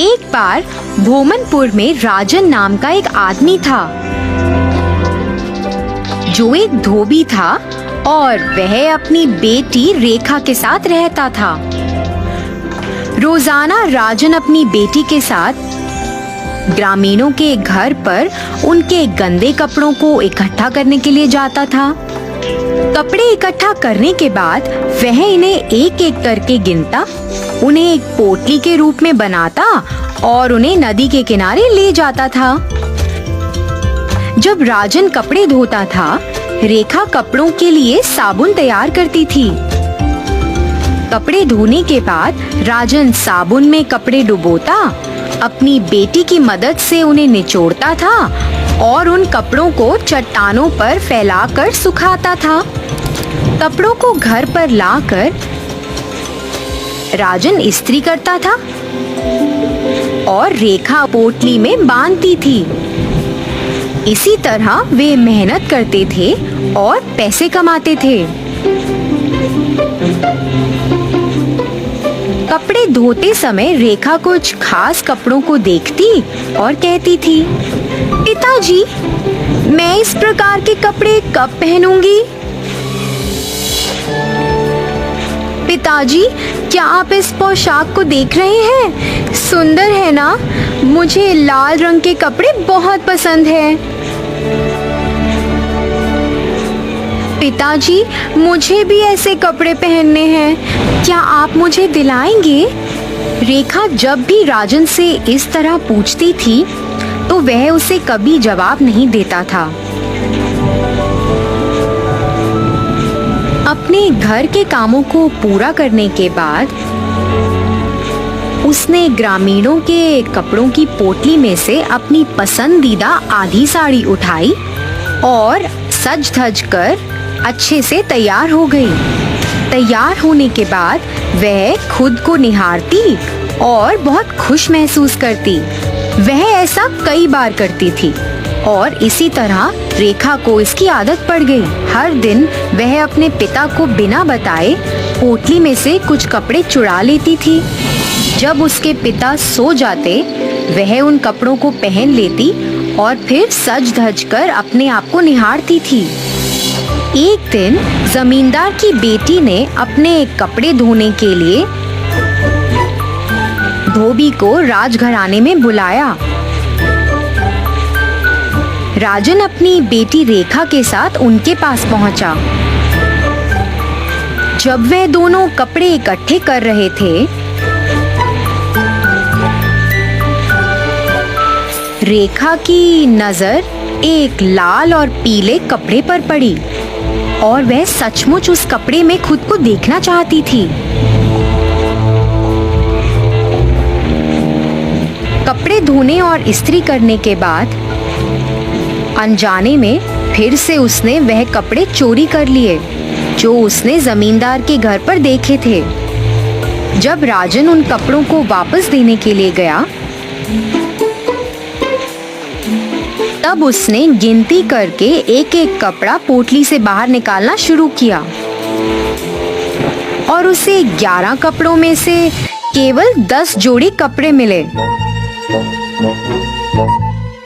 एक बार भोमनपुर में राजन नाम का एक आदमी था जो एक धोबी था और वह अपनी बेटी रेखा के साथ रहता था। रोजाना राजन अपनी बेटी के साथ ग्रामीणों के घर पर उनके गंदे कपड़ों को इकट्ठा करने के लिए जाता था। कपड़े इकट्ठा करने के बाद वह इन्हें एक एक करके गिनता, उन्हें एक पोटली के रूप में बनाता और उन्हें नदी के किनारे ले जाता था। जब राजन कपड़े धोता था, रेखा कपड़ों के लिए साबुन तैयार करती थी। कपड़े धोने के बाद राजन साबुन में कपड़े डुबोता, अपनी बेटी की मदद से उन्हें निचोड़ता था और उन कपड़ों को चट्टानों पर फैलाकर सुखाता था। कपड़ों को घर पर लाकर राजन इस्त्री करता था और रेखा पोटली में बांधती थी। इसी तरह वे मेहनत करते थे और पैसे कमाते थे। कपड़े धोते समय रेखा कुछ खास कपड़ों को देखती और कहती थी, पिताजी, मैं इस प्रकार के कपड़े कब पहनूंगी? पिताजी, क्या आप इस पोशाक को देख रहे हैं? सुंदर है ना? मुझे लाल रंग के कपड़े बहुत पसंद हैं। पिताजी, मुझे भी ऐसे कपड़े पहनने हैं, क्या आप मुझे दिलाएंगे? रेखा जब भी राजन से इस तरह पूछती थी तो वह उसे कभी जवाब नहीं देता था। अपने घर के कामों को पूरा करने के बाद उसने ग्रामीणों के कपड़ों की पोटली में से अपनी पसंदीदा आधी साड़ी उठाई और सज धज कर अच्छे से तैयार हो गई। तैयार होने के बाद वह खुद को निहारती और बहुत खुश महसूस करती। वह ऐसा कई बार करती थी और इसी तरह रेखा को इसकी आदत पड़ गई। हर दिन वह अपने पिता को बिना बताए पोटली में से कुछ कपड़े चुरा लेती थी। जब उसके पिता सो जाते, वह उन कपड़ों को पहन लेती और फिर सज धज कर अपने आप को निहारती थी। एक दिन जमींदार की बेटी ने अपने कपड़े धोने के लिए धोबी को राजघराने में बुलाया। राजन अपनी बेटी रेखा के साथ उनके पास पहुंचा। जब वे दोनों कपड़े इकट्ठे कर रहे थे, रेखा की नजर एक लाल और पीले कपड़े पर पड़ी और वह सचमुच उस कपड़े में खुद को देखना चाहती थी। कपड़े धोने और इस्त्री करने के बाद अनजाने में फिर से उसने वह कपड़े चोरी कर लिए जो उसने जमींदार के घर पर देखे थे। जब राजन उन कपड़ों को वापस देने के लिए गया, तब उसने गिनती करके एक एक कपड़ा पोटली से बाहर निकालना शुरू किया और उसे 11 कपड़ों में से केवल 10 जोड़ी कपड़े मिले।